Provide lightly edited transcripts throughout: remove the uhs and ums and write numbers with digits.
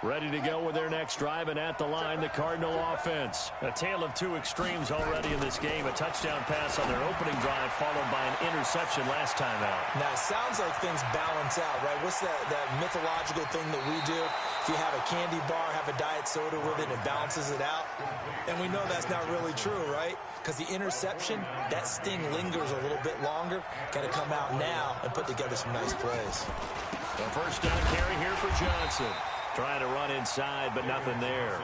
Ready to go with their next drive, and at the line, the Cardinal offense. A tale of two extremes already in this game. A touchdown pass on their opening drive, followed by an interception last time out. Now, it sounds like things balance out, right? What's that mythological thing that we do? If you have a candy bar, have a diet soda with it, it balances it out. And we know that's not really true, right? Because the interception, that sting lingers a little bit longer. Got to come out now and put together some nice plays. The first down carry here for Johnson. Trying to run inside, but nothing there.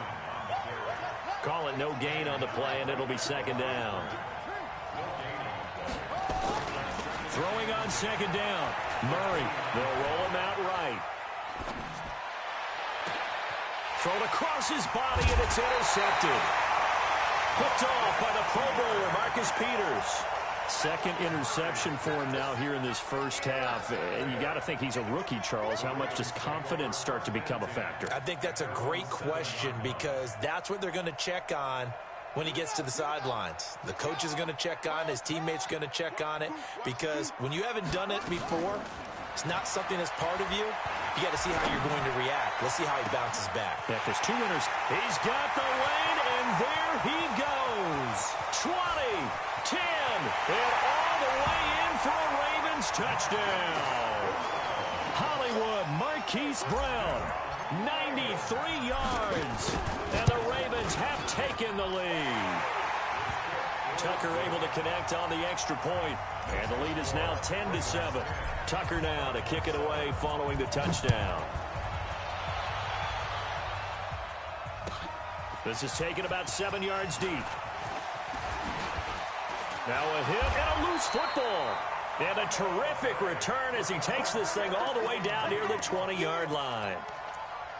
Call it no gain on the play, and it'll be second down. Throwing on second down. Murray. They'll roll him out right. Thrown across his body, and it's intercepted. Picked off by the Pro Bowler, Marcus Peters. Second interception for him now here in this first half. And you got to think he's a rookie, Charles. How much does confidence start to become a factor? I think that's a great question because that's what they're going to check on when he gets to the sidelines. The coach is going to check on it. His teammates are going to check on it because when you haven't done it before, it's not something that's part of you. You got to see how you're going to react. Let's see how he bounces back. Yeah, there's two winners. He's got the lane, and there he goes. 20, 10, and all the way in for a Ravens touchdown. Hollywood Marquise Brown, 93 yards, and the Ravens have taken the lead. Tucker able to connect on the extra point, and the lead is now 10-7. Tucker now to kick it away following the touchdown. This is taken about 7 yards deep. Now a hit and a loose football. And a terrific return as he takes this thing all the way down near the 20-yard line.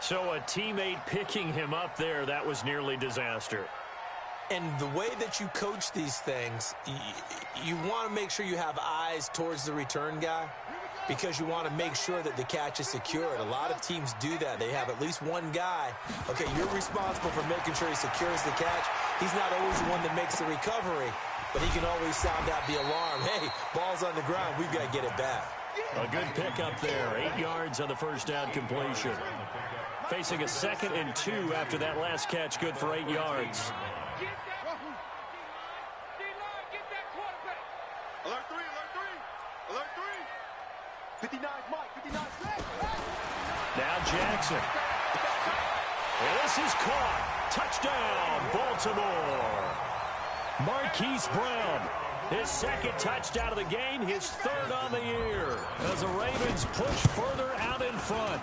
So a teammate picking him up there, that was nearly disaster. And the way that you coach these things, you want to make sure you have eyes towards the return guy because you want to make sure that the catch is secured. A lot of teams do that. They have at least one guy. Okay, you're responsible for making sure he secures the catch. He's not always the one that makes the recovery, but he can always sound out the alarm. Hey, ball's on the ground. We've got to get it back. A good pickup there. 8 yards on the first down completion. Facing a 2nd and 2 after that last catch. Good for 8 yards. Alert 3, alert 3, alert 3. 59 Mike, 59 Now Jackson. And this is caught. Touchdown, Baltimore. Marquise Brown, his 2nd touchdown of the game, his 3rd on the year. As the Ravens push further out in front.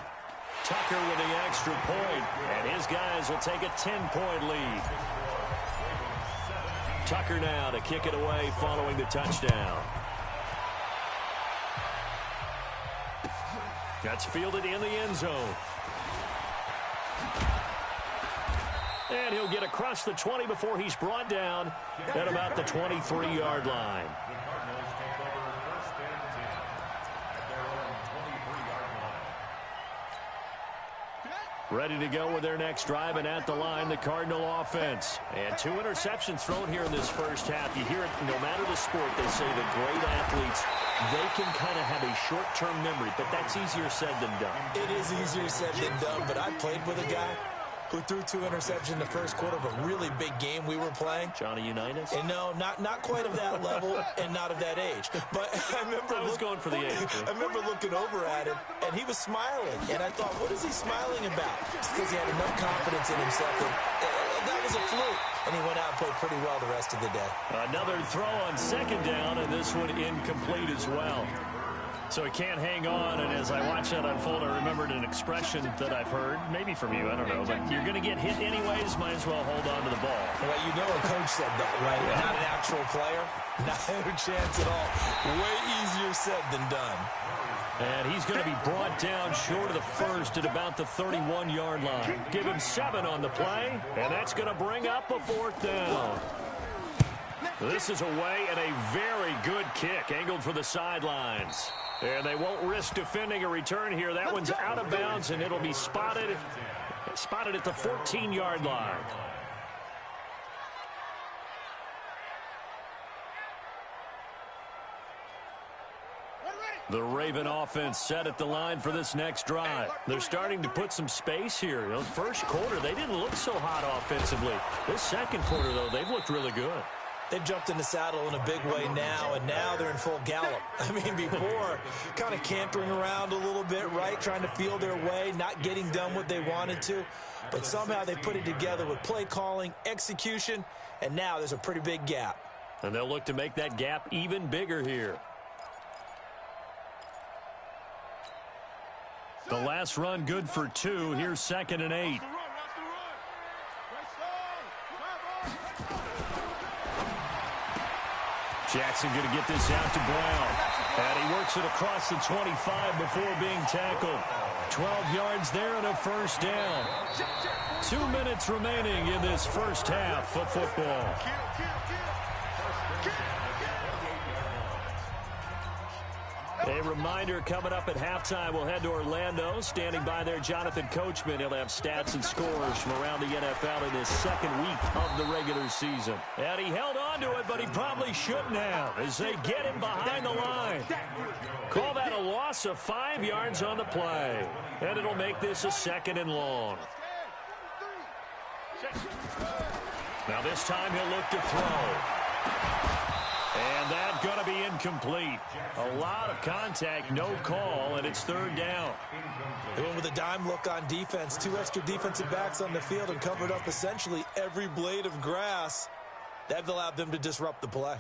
Tucker with the extra point, and his guys will take a 10-point lead. Tucker now to kick it away following the touchdown. That's fielded in the end zone. And he'll get across the 20 before he's brought down at about the 23-yard line. Ready to go with their next drive, and at the line, the Cardinal offense. And 2 interceptions thrown here in this first half. You hear it, no matter the sport, they say the great athletes, they can kind of have a short-term memory, but that's easier said than done. It is easier said than done, but I played with a guy who threw 2 interceptions in the first quarter of a really big game we were playing. Johnny Unitas? And no, not quite of that level and not of that age. But I remember going for the age. I remember looking over at him, and he was smiling. And I thought, what is he smiling about? It's because he had enough confidence in himself that was a fluke. And he went out and played pretty well the rest of the day. Another throw on 2nd down, and this one incomplete as well. So he can't hang on, and as I watch that unfold, I remembered an expression that I've heard, maybe from you, I don't know, but you're going to get hit anyways, might as well hold on to the ball. Well, you know a coach said that, right? Yeah. Not an actual player. Not a chance at all. Way easier said than done. And he's going to be brought down short of the first at about the 31-yard line. Give him 7 on the play, and that's going to bring up a 4th down. This is away and a very good kick, angled for the sidelines. And they won't risk defending a return here. That one's out of bounds, and it'll be spotted at the 14-yard line. The Raven offense set at the line for this next drive. They're starting to put some space here. You know, first quarter, they didn't look so hot offensively. This second quarter, though, they've looked really good. They've jumped in the saddle in a big way now, and now they're in full gallop. I mean, before, kind of cantering around a little bit, right, trying to feel their way, not getting done what they wanted to. But somehow they put it together with play calling, execution, and now there's a pretty big gap. And they'll look to make that gap even bigger here. The last run good for 2. Here's 2nd and 8. Jackson going to get this out to Brown. And he works it across the 25 before being tackled. 12 yards there and a first down. 2 minutes remaining in this first half of football. A reminder, coming up at halftime, we'll head to Orlando. Standing by there, Jonathan Coachman. He'll have stats and scores from around the NFL in his second week of the regular season. And he held on to it, but he probably shouldn't have as they get him behind the line. Call that a loss of 5 yards on the play. And it'll make this a 2nd and long. Now this time he'll look to throw. And that's going to be incomplete. A lot of contact, no call, and it's 3rd down. They went with a dime look on defense. 2 extra defensive backs on the field and covered up essentially every blade of grass. That allowed them to disrupt the play.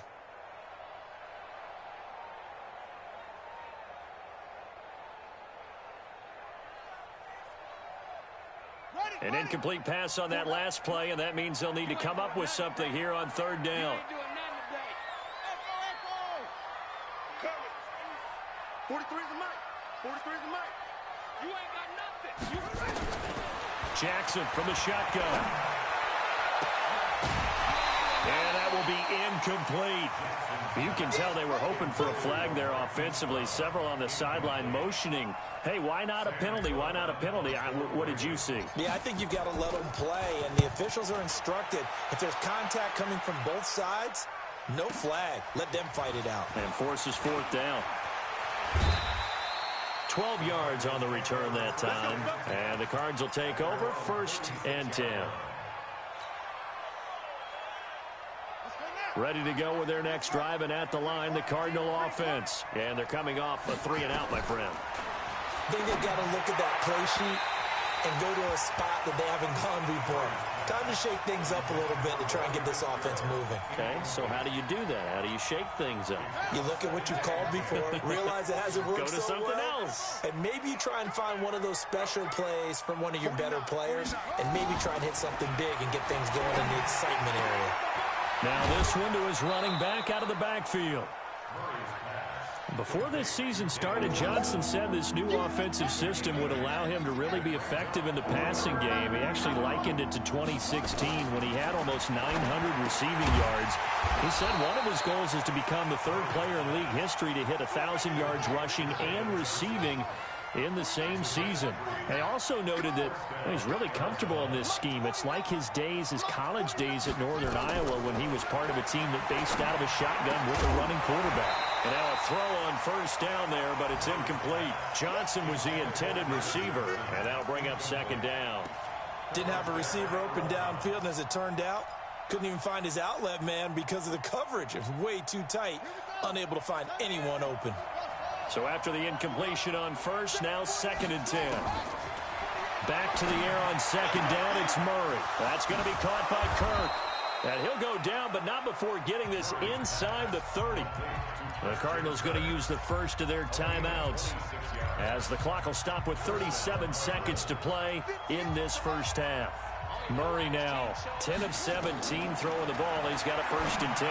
An incomplete pass on that last play, and that means they'll need to come up with something here on 3rd down. 43 is the mic. 43 is the mic. You ain't got nothing. Jackson from the shotgun. And that will be incomplete. You can tell they were hoping for a flag there offensively. Several on the sideline motioning, hey, why not a penalty? Why not a penalty? What did you see? Yeah, I think you've got to let them play, and the officials are instructed. If there's contact coming from both sides, no flag. Let them fight it out. And forces 4th down. 12 yards on the return that time. And the Cards will take over 1st and 10. Ready to go with their next drive, and at the line, the Cardinal offense. And they're coming off a 3-and-out, my friend. I think they've got to look at that play sheet and go to a spot that they haven't gone before. Time to shake things up a little bit to try and get this offense moving. Okay, so how do you do that? How do you shake things up? You look at what you called before, realize it hasn't worked Go to so something well, else. and maybe you try and find one of those special plays from one of your better players, and maybe try and hit something big and get things going in the excitement area. Now this one to his running back out of the backfield. Before this season started, Johnson said this new offensive system would allow him to really be effective in the passing game. He actually likened it to 2016 when he had almost 900 receiving yards. He said one of his goals is to become the 3rd player in league history to hit 1,000 yards rushing and receiving in the same season. They also noted that he's really comfortable in this scheme. It's like his college days at Northern Iowa when he was part of a team that based out of a shotgun with a running quarterback. And now a throw on 1st down there, but it's incomplete. Johnson was the intended receiver, and that'll bring up 2nd down. Didn't have a receiver open downfield, and as it turned out, couldn't even find his outlet man because of the coverage. It was way too tight, unable to find anyone open. So after the incompletion on 1st, now 2nd and 10. Back to the air on 2nd down, it's Murray. That's going to be caught by Kirk. And he'll go down, but not before getting this inside the 30. The Cardinals going to use the first of their timeouts as the clock will stop with 37 seconds to play in this first half. Murray now 10 of 17 throwing the ball. He's got a 1st and 10.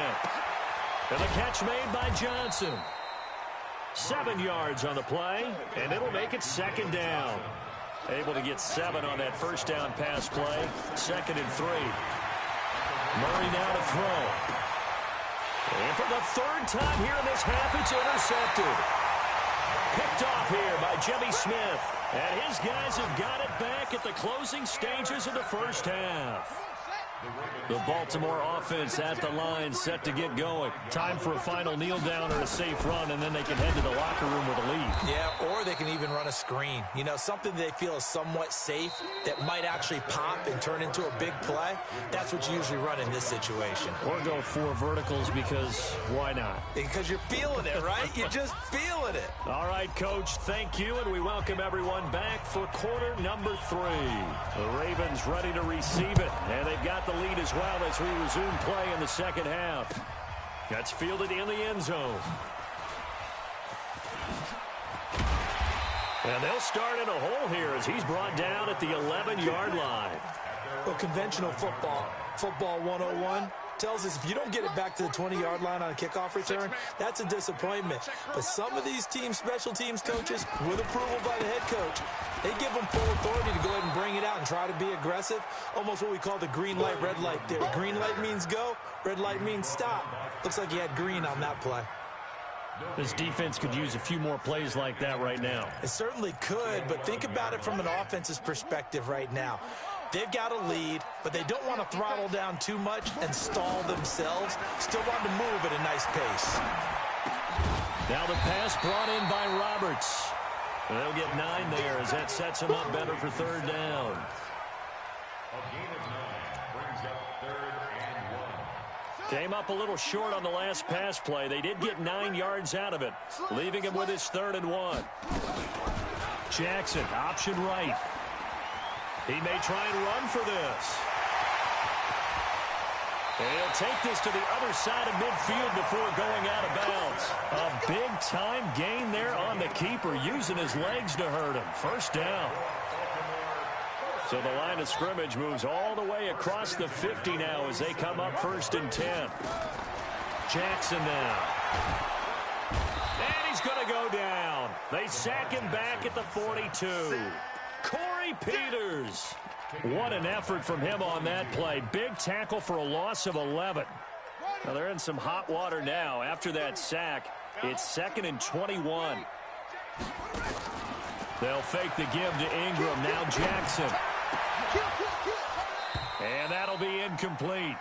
And the catch made by Johnson. 7 yards on the play, and it'll make it 2nd down. Able to get 7 on that 1st down pass play. 2nd and 3. Murray now to throw. And for the 3rd time here in this half, it's intercepted. Picked off here by Jimmy Smith. And his guys have got it back at the closing stages of the first half. The Baltimore offense at the line, set to get going. Time for a final kneel down or a safe run, and then they can head to the locker room with a lead. Yeah, or they can even run a screen. You know, something they feel is somewhat safe that might actually pop and turn into a big play. That's what you usually run in this situation. Or go 4 verticals because why not? Because you're feeling it, right? You're just feeling it. All right, Coach, thank you, and we welcome everyone back for quarter number 3. The Ravens ready to receive it, and they've got the lead as well as we resume play in the second half. That's fielded in the end zone. And they'll start in a hole here as he's brought down at the 11-yard line. Well, conventional football 101, tells us if you don't get it back to the 20-yard line on a kickoff return, that's a disappointment. But some of these teams, special teams coaches, with approval by the head coach, they give them full authority to go ahead and bring it out and try to be aggressive. Almost what we call the green light, red light theory. Green light means go, red light means stop. Looks like he had green on that play. This defense could use a few more plays like that right now. It certainly could, but think about it from an offense's perspective right now. They've got a lead, but they don't want to throttle down too much and stall themselves. Still want to move at a nice pace. Now the pass brought in by Roberts. They'll get 9 there as that sets them up better for third down. Came up a little short on the last pass play. They did get 9 yards out of it, leaving him with his 3rd and 1. Jackson, option right. He may try and run for this. And he'll take this to the other side of midfield before going out of bounds. A big-time gain there on the keeper, using his legs to hurt him. First down. So the line of scrimmage moves all the way across the 50 now as they come up 1st and 10. Jackson now. And he's going to go down. They sack him back at the 42. Corey Peters. What an effort from him on that play. Big tackle for a loss of 11. Now they're in some hot water now. After that sack, it's 2nd and 21. They'll fake the give to Ingram. Now Jackson. And that'll be incomplete.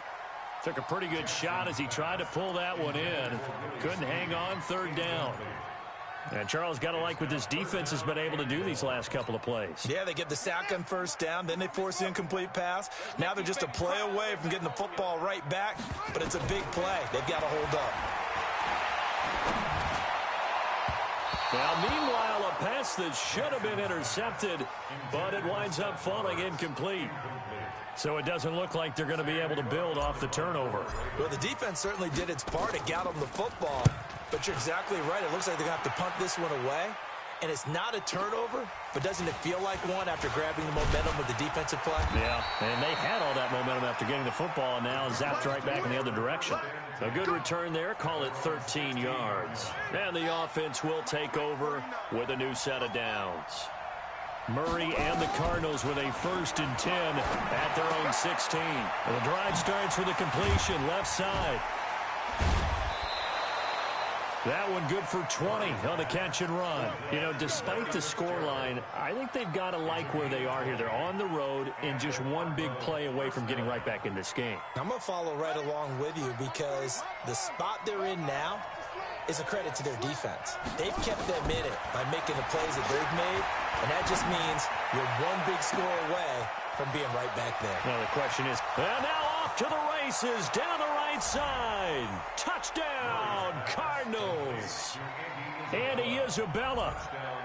Took a pretty good shot as he tried to pull that one in. Couldn't hang on, 3rd down. And Charles, got to like what this defense has been able to do these last couple of plays. Yeah, they get the sack on 1st down, then they force the incomplete pass. Now they're just a play away from getting the football right back, but it's a big play. They've got to hold up. Now, meanwhile, a pass that should have been intercepted, but it winds up falling incomplete. So it doesn't look like they're going to be able to build off the turnover. Well, the defense certainly did its part. It got them the football. But you're exactly right. It looks like they're going to have to punt this one away. And it's not a turnover, but doesn't it feel like one after grabbing the momentum with the defensive play? Yeah, and they had all that momentum after getting the football, and now zapped right back in the other direction. A good return there. Call it 13 yards. And the offense will take over with a new set of downs. Murray and the Cardinals with a 1st and 10 at their own 16. The drive starts with a completion left side. That one good for 20 on the catch and run. You know, despite the scoreline, I think they've got to like where they are here. They're on the road and just one big play away from getting right back in this game. I'm going to follow right along with you because the spot they're in now is a credit to their defense. They've kept them in it by making the plays that they've made, and that just means you're one big score away from being right back there. Now the question is, and now off to the races down the right side. Touchdown, Cardinals. Andy Isabella,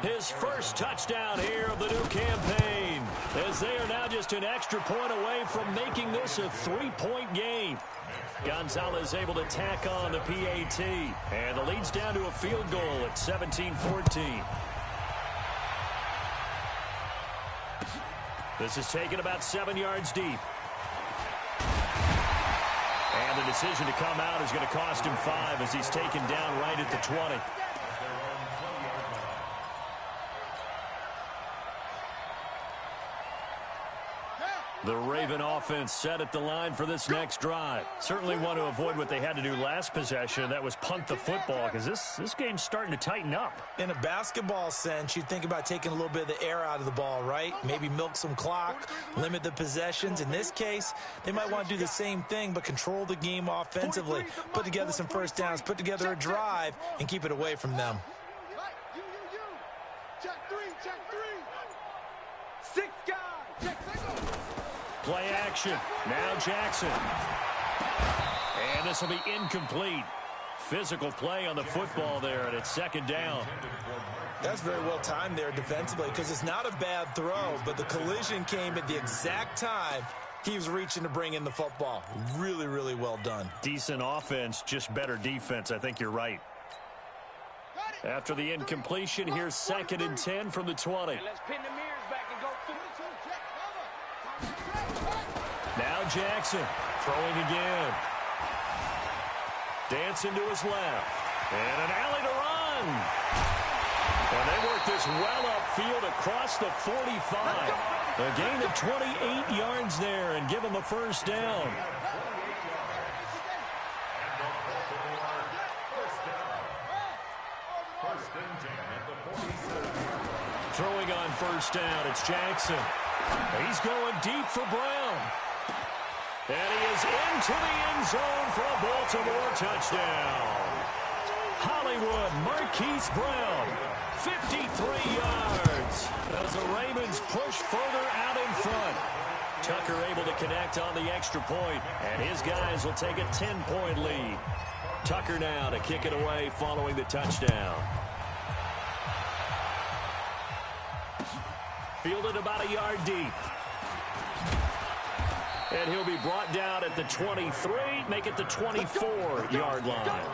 his 1st touchdown here of the new campaign, as they are now just an extra point away from making this a 3-point game. Gonzalez able to tack on the PAT, and the lead's down to a field goal at 17-14. This is taken about 7 yards deep. And the decision to come out is going to cost him 5 as he's taken down right at the 20. The Raven offense set at the line for this next drive. Certainly want to avoid what they had to do last possession. That was punt the football, because this game's starting to tighten up. In a basketball sense, you think about taking a little bit of the air out of the ball, right? Maybe milk some clock, limit the possessions. In this case, they might want to do the same thing, but control the game offensively. Put together some first downs, put together a drive, and keep it away from them. Check three. 6 guys. Check. Play action. Now Jackson. And this will be incomplete. Physical play on the football there, and it's second down. That's very well timed there defensively, because it's not a bad throw, but the collision came at the exact time he was reaching to bring in the football. Really, really well done. Decent offense, just better defense. I think you're right. After the incompletion, here's 2nd and 10 from the 20. Let's pin the mirrors back and go through. Now Jackson throwing again. Dancing to his left. And an alley to run. And they work this well upfield across the 45. A gain of 28 yards there and give him a first down. Throwing on first down, it's Jackson. He's going deep for Brown. And he is into the end zone for a Baltimore touchdown. Hollywood Marquise Brown, 53 yards. As the Ravens push further out in front. Tucker able to connect on the extra point, and his guys will take a 10-point lead. Tucker now to kick it away following the touchdown. Fielded about a yard deep. And he'll be brought down at the 23, make it the 24-yard line.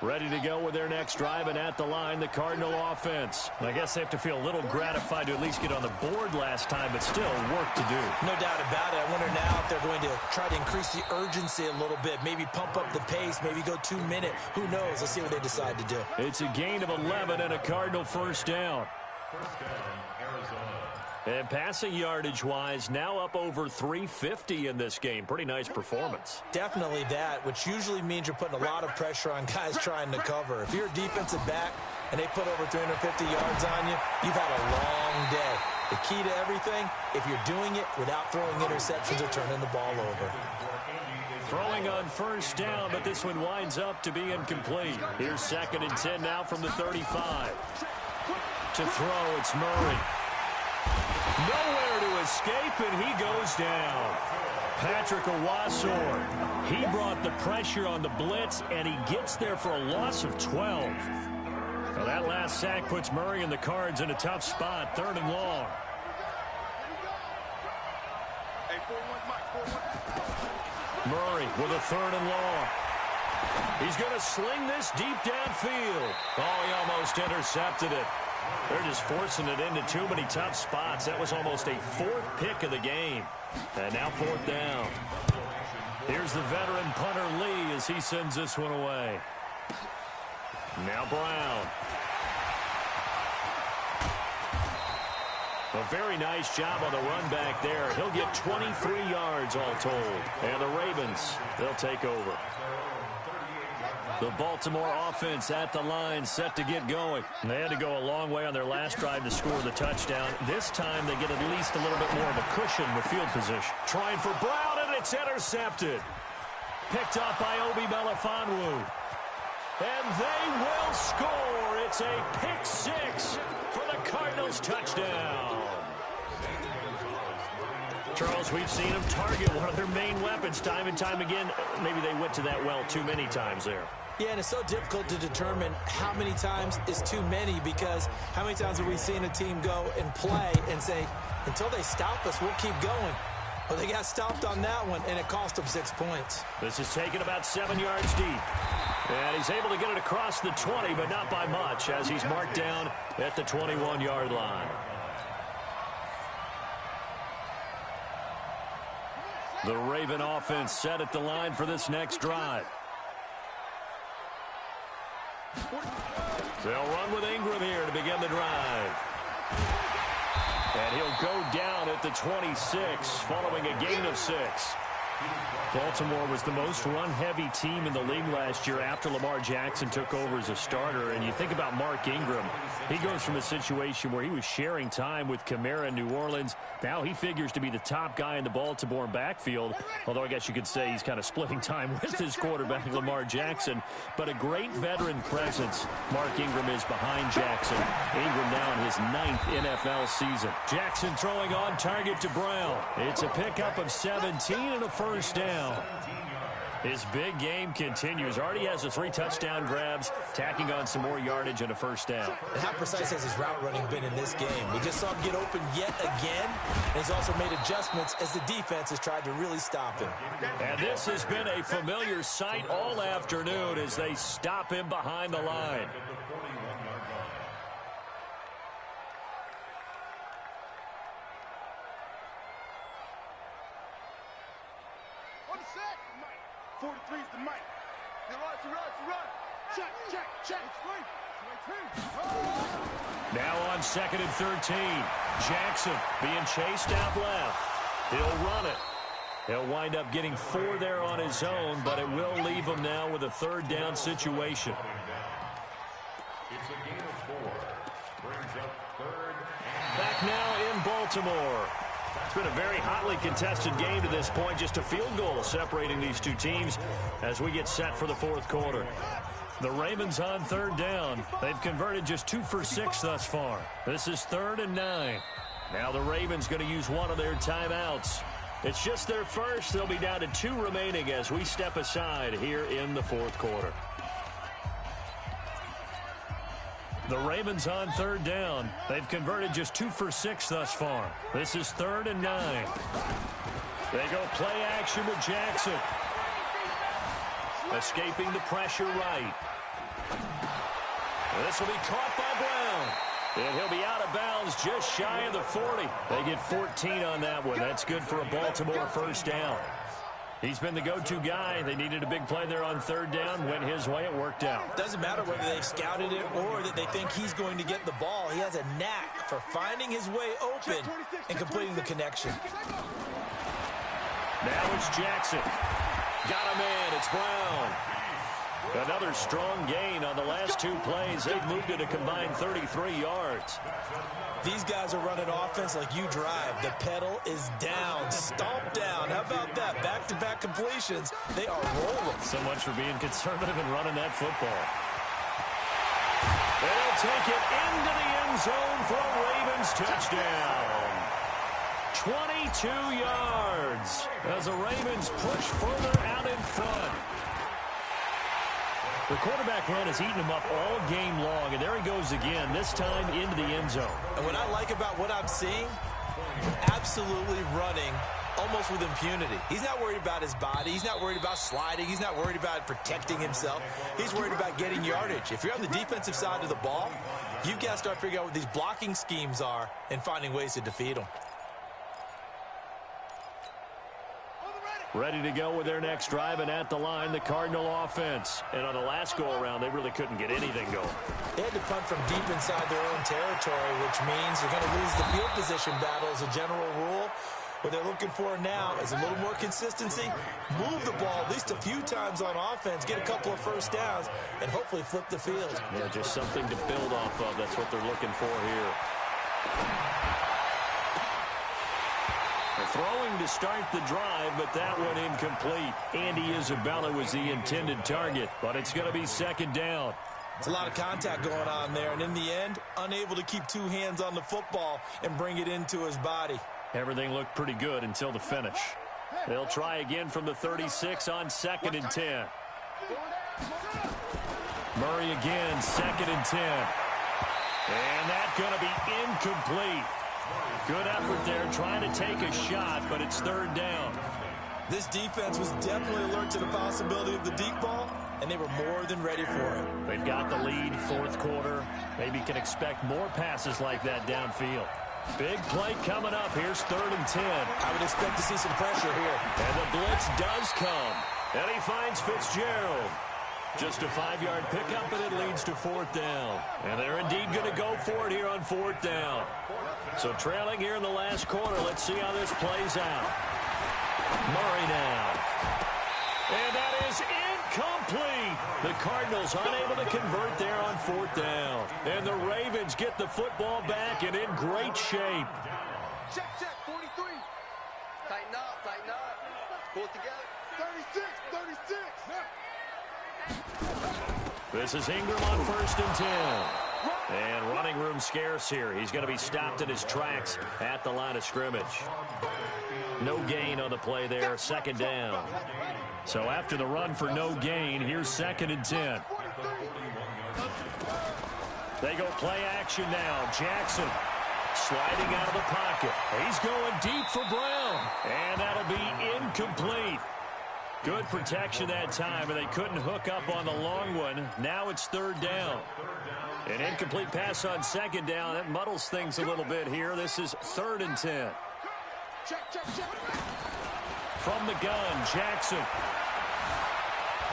Ready to go with their next drive, and at the line, the Cardinal offense. I guess they have to feel a little gratified to at least get on the board last time, but still work to do. No doubt about it. I wonder now if they're going to try to increase the urgency a little bit, maybe pump up the pace, maybe go 2-minute. Who knows? Let's see what they decide to do. It's a gain of 11 and a Cardinal first down. And passing yardage-wise, now up over 350 in this game. Pretty nice performance. Definitely that, which usually means you're putting a lot of pressure on guys trying to cover. If you're a defensive back and they put over 350 yards on you, you've had a long day. The key to everything, if you're doing it without throwing interceptions or turning the ball over. Throwing on first down, but this one winds up to be incomplete. Here's 2nd and 10 now from the 35. To throw, it's Murray. Nowhere to escape, and he goes down. Patrick Owasor, he brought the pressure on the blitz, and he gets there for a loss of 12. Now that last sack puts Murray and the Cards in a tough spot, 3rd and long. Murray with a 3rd and long. He's going to sling this deep downfield. Oh, he almost intercepted it. They're just forcing it into too many tough spots. That was almost a 4th pick of the game. And now 4th down. Here's the veteran punter Lee as he sends this one away. Now Brown. A very nice job on the run back there. He'll get 23 yards all told. And the Ravens, they'll take over. The Baltimore offense at the line, set to get going. They had to go a long way on their last drive to score the touchdown. This time they get at least a little bit more of a cushion with field position. Trying for Brown, and it's intercepted. Picked up by Obi Melifonwu. And they will score. It's a pick 6 for the Cardinals touchdown. Charles, we've seen them target one of their main weapons time and time again. Maybe they went to that well too many times there. Yeah, and it's so difficult to determine how many times is too many, because how many times have we seen a team go and play and say, until they stop us, we'll keep going. Well, they got stopped on that one, and it cost them 6 points. This is taken about 7 yards deep. And he's able to get it across the 20, but not by much, as he's marked down at the 21-yard line. The Raven offense set at the line for this next drive. They'll run with Ingram here to begin the drive. And he'll go down at the 26 following a gain of 6. Baltimore was the most run-heavy team in the league last year after Lamar Jackson took over as a starter. And you think about Mark Ingram. He goes from a situation where he was sharing time with Kamara in New Orleans. Now he figures to be the top guy in the Baltimore backfield. Although I guess you could say he's kind of splitting time with his quarterback, Lamar Jackson. But a great veteran presence. Mark Ingram is behind Jackson. Ingram now in his 9th NFL season. Jackson throwing on target to Brown. It's a pickup of 17 and a first down. His big game continues. Already has the 3 touchdown grabs, tacking on some more yardage and a first down. And how precise has his route running been in this game? We just saw him get open yet again. And he's also made adjustments as the defense has tried to really stop him. And this has been a familiar sight all afternoon as they stop him behind the line. On the set. 43 is the mic. Now run. Check. Now on 2nd and 13. Jackson being chased out left. He'll run it. He'll wind up getting 4 there on his own, but it will leave him now with a 3rd down situation. It's a gain of 4. Brings up 3rd. Back now in Baltimore. It's been a very hotly contested game to this point. Just a field goal separating these two teams as we get set for the 4th quarter. The Ravens on 3rd down. They've converted just 2 for 6 thus far. This is 3rd and 9. Now the Ravens going to use one of their timeouts. It's just their first. They'll be down to 2 remaining as we step aside here in the 4th quarter. The Ravens on 3rd down. They've converted just 2 for 6 thus far. This is 3rd and 9. They go play action with Jackson. Escaping the pressure right. This will be caught by Brown. And he'll be out of bounds just shy of the 40. They get 14 on that one. That's good for a Baltimore first down. He's been the go-to guy. They needed a big play there on 3rd down. Went his way. It worked out. Doesn't matter whether they've scouted it or that they think he's going to get the ball. He has a knack for finding his way open and completing the connection. Now it's Jackson. Got a man. It's Brown. Another strong gain on the last 2 plays. They've moved it a combined 33 yards. These guys are running offense like you drive. The pedal is down, stomp down. How about that? Back-to-back completions. They are rolling. So much for being conservative and running that football. They'll take it into the end zone for a Ravens touchdown. 22 yards as the Ravens push further out in front. The quarterback run has eaten him up all game long, and there he goes again, this time into the end zone. And what I like about what I'm seeing, absolutely running almost with impunity. He's not worried about his body. He's not worried about sliding. He's not worried about protecting himself. He's worried about getting yardage. If you're on the defensive side of the ball, you've got to start figuring out what these blocking schemes are and finding ways to defeat them. Ready to go with their next drive, and at the line, the Cardinal offense. And on the last go-around, they really couldn't get anything going. They had to punt from deep inside their own territory, which means they're going to lose the field position battle as a general rule. What they're looking for now is a little more consistency, move the ball at least a few times on offense, get a couple of first downs, and hopefully flip the field. Yeah, just something to build off of. That's what they're looking for here. Throwing to start the drive, but that one incomplete. Andy Isabella was the intended target, but it's going to be 2nd down. It's a lot of contact going on there, and in the end, unable to keep 2 hands on the football and bring it into his body. Everything looked pretty good until the finish. They'll try again from the 36 on 2nd and 10. Murray again, 2nd and 10. And that's going to be incomplete. Good effort there, trying to take a shot, but it's 3rd down. This defense was definitely alert to the possibility of the deep ball, and they were more than ready for it. They've got the lead, 4th quarter. Maybe can expect more passes like that downfield. Big play coming up. Here's 3rd and 10. I would expect to see some pressure here. And the blitz does come. And he finds Fitzgerald. Just a 5-yard pickup, and it leads to 4th down. And they're indeed going to go for it here on 4th down. So trailing here in the last quarter. Let's see how this plays out. Murray now. And that is incomplete. The Cardinals unable to convert there on 4th down. And the Ravens get the football back and in great shape. Check, 43. Tighten up, tighten up. Pull it together. 36. This is Ingram on 1st and 10. And running room scarce here. He's going to be stopped in his tracks at the line of scrimmage. No gain on the play there, 2nd down. So after the run for no gain, here's 2nd and 10. They go play action now. Jackson sliding out of the pocket. He's going deep for Brown. And that'll be incomplete. Good protection that time, and they couldn't hook up on the long one. Now it's 3rd down. An incomplete pass on 2nd down. That muddles things a little bit here. This is 3rd and 10. From the gun, Jackson.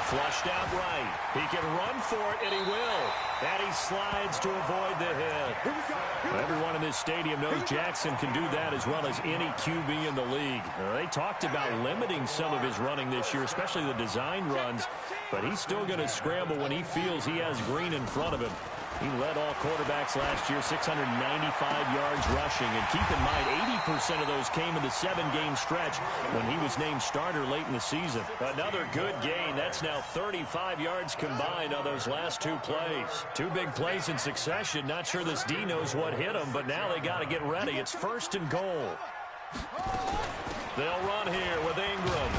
Flushed out right. He can run for it, and he will. And he slides to avoid the hit. Everyone in this stadium knows Jackson can do that as well as any QB in the league. They talked about limiting some of his running this year, especially the design runs. But he's still going to scramble when he feels he has green in front of him. He led all quarterbacks last year, 695 yards rushing. And keep in mind, 80% of those came in the 7-game stretch when he was named starter late in the season. Another good gain. That's now 35 yards combined on those last 2 plays. 2 big plays in succession. Not sure this D knows what hit him, but now they got to get ready. It's 1st and goal. They'll run here with Ingram.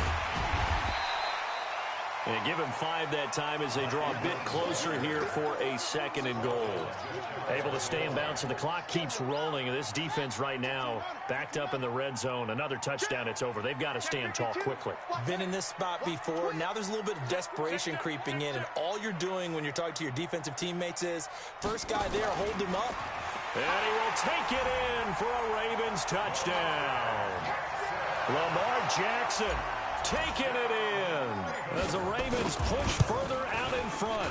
And give him 5 that time as they draw a bit closer here for a 2nd and goal. Able to stay in bounds, and the clock keeps rolling. And this defense right now backed up in the red zone. Another touchdown, it's over. They've got to stand tall quickly. Been in this spot before. Now there's a little bit of desperation creeping in. And all you're doing when you're talking to your defensive teammates is, first guy there, hold him up. And he will take it in for a Ravens touchdown. Lamar Jackson taking it in as the Ravens push further out in front.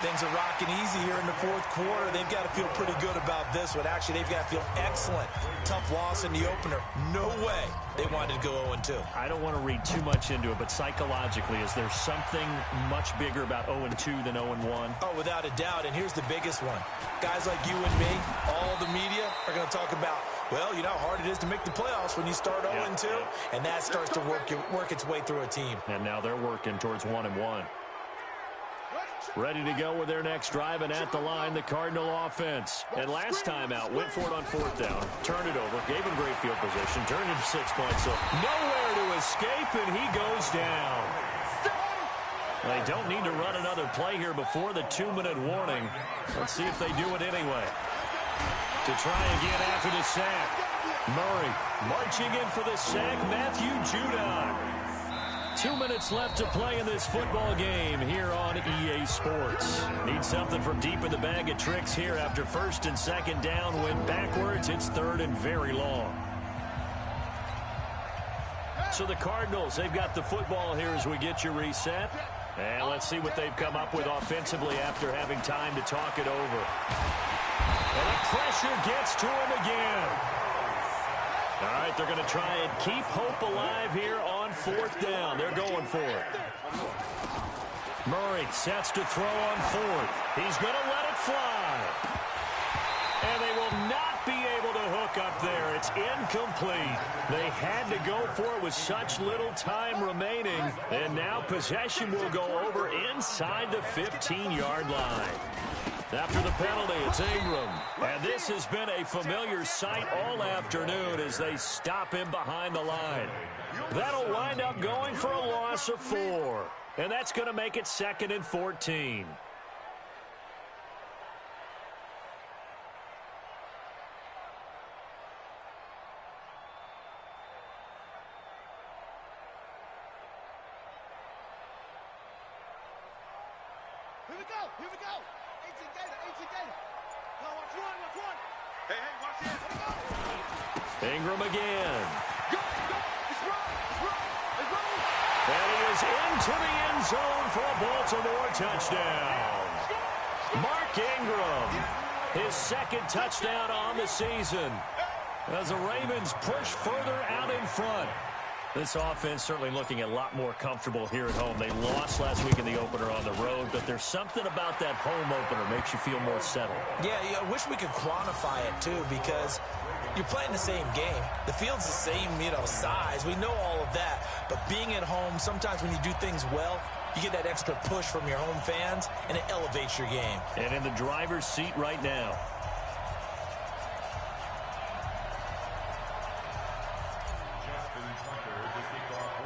Things are rocking easy here in the 4th quarter. They've got to feel pretty good about this one. Actually, they've got to feel excellent. Tough loss in the opener. No way they wanted to go 0-2. I don't want to read too much into it, but psychologically, is there something much bigger about 0-2 than 0-1? Oh, without a doubt, and here's the biggest one. Guys like you and me, all the media, are going to talk about, well, you know how hard it is to make the playoffs when you start 0-2, and that starts to work its way through a team. And now they're working towards 1-1. Ready to go with their next drive, and at the line, the Cardinal offense. And last time out, went for it on 4th down, turned it over, gave him great field position, turned it 6 points. So nowhere to escape, and he goes down. They don't need to run another play here before the 2-minute warning. Let's see if they do it anyway. To try again after the sack. Murray marching in for the sack, Matthew Judon. 2 minutes left to play in this football game here on EA Sports. Need something from deep in the bag of tricks here after 1st and 2nd down. Went backwards. It's 3rd and very long. So the Cardinals, they've got the football here as we get you reset. And let's see what they've come up with offensively after having time to talk it over. And the pressure gets to him again. All right, they're going to try and keep hope alive here on 4th down. They're going for it. Murray sets to throw on 4th. He's going to let it fly. And they will not be able to hook up there. It's incomplete. They had to go for it with such little time remaining. And now possession will go over inside the 15-yard line. After the penalty, it's Ingram. And this has been a familiar sight all afternoon as they stop him behind the line. That'll wind up going for a loss of 4. And that's going to make it 2nd and 14. Here we go. Here we go. 18 Gator. No, watch one. Hey, watch it. Ingram again. Go. It's run. And he is in into the end zone for a Baltimore touchdown. Mark Ingram, his second touchdown on the season, as the Ravens push further out in front. This offense certainly looking a lot more comfortable here at home. They lost last week in the opener on the road, but there's something about that home opener makes you feel more settled. Yeah, I wish we could quantify it, too, because you're playing the same game. The field's the same, size. We know all of that. But being at home, sometimes when you do things well, you get that extra push from your home fans, and it elevates your game. And in the driver's seat right now.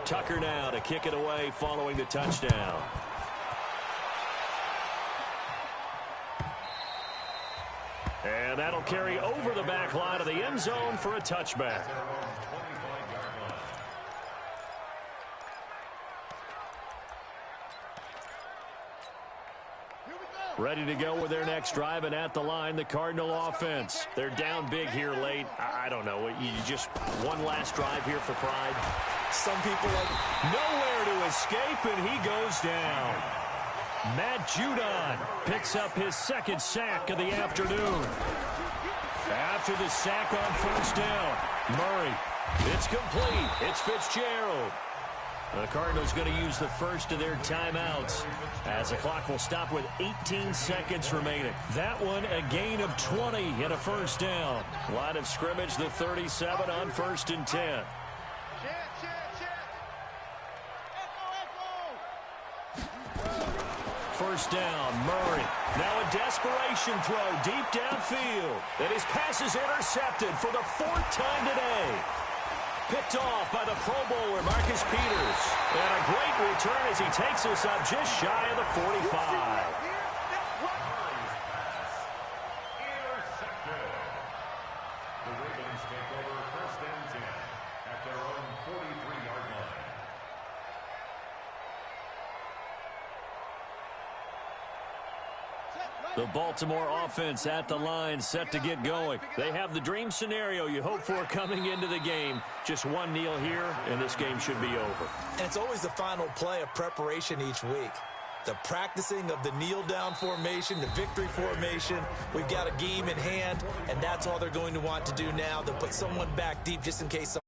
Tucker now to kick it away following the touchdown. And that'll carry over the back line of the end zone for a touchback. Ready to go with their next drive, and at the line, the Cardinal offense. They're down big here late. I don't know. You just one last drive here for pride. Some people like nowhere to escape, and he goes down. Matt Judon picks up his second sack of the afternoon. After the sack on first down, Murray. It's complete. It's Fitzgerald. The Cardinals going to use the first of their timeouts as the clock will stop with 18 seconds remaining. That one a gain of 20 and a first down. Line of scrimmage, the 37 on 1st and 10. First down, Murray. Now a desperation throw deep downfield. And his pass is intercepted for the 4th time today. Picked off by the Pro Bowler, Marcus Peters. And a great return as he takes us up just shy of the 45. Intercepted. The Ravens take over 1st and 10 at their own 43-yard line. The Baltimore offense at the line, set to get going. They have the dream scenario you hope for coming into the game. Just one kneel here, and this game should be over. And it's always the final play of preparation each week. The practicing of the kneel-down formation, the victory formation. We've got a game in hand, and that's all they're going to want to do now. They'll put someone back deep just in case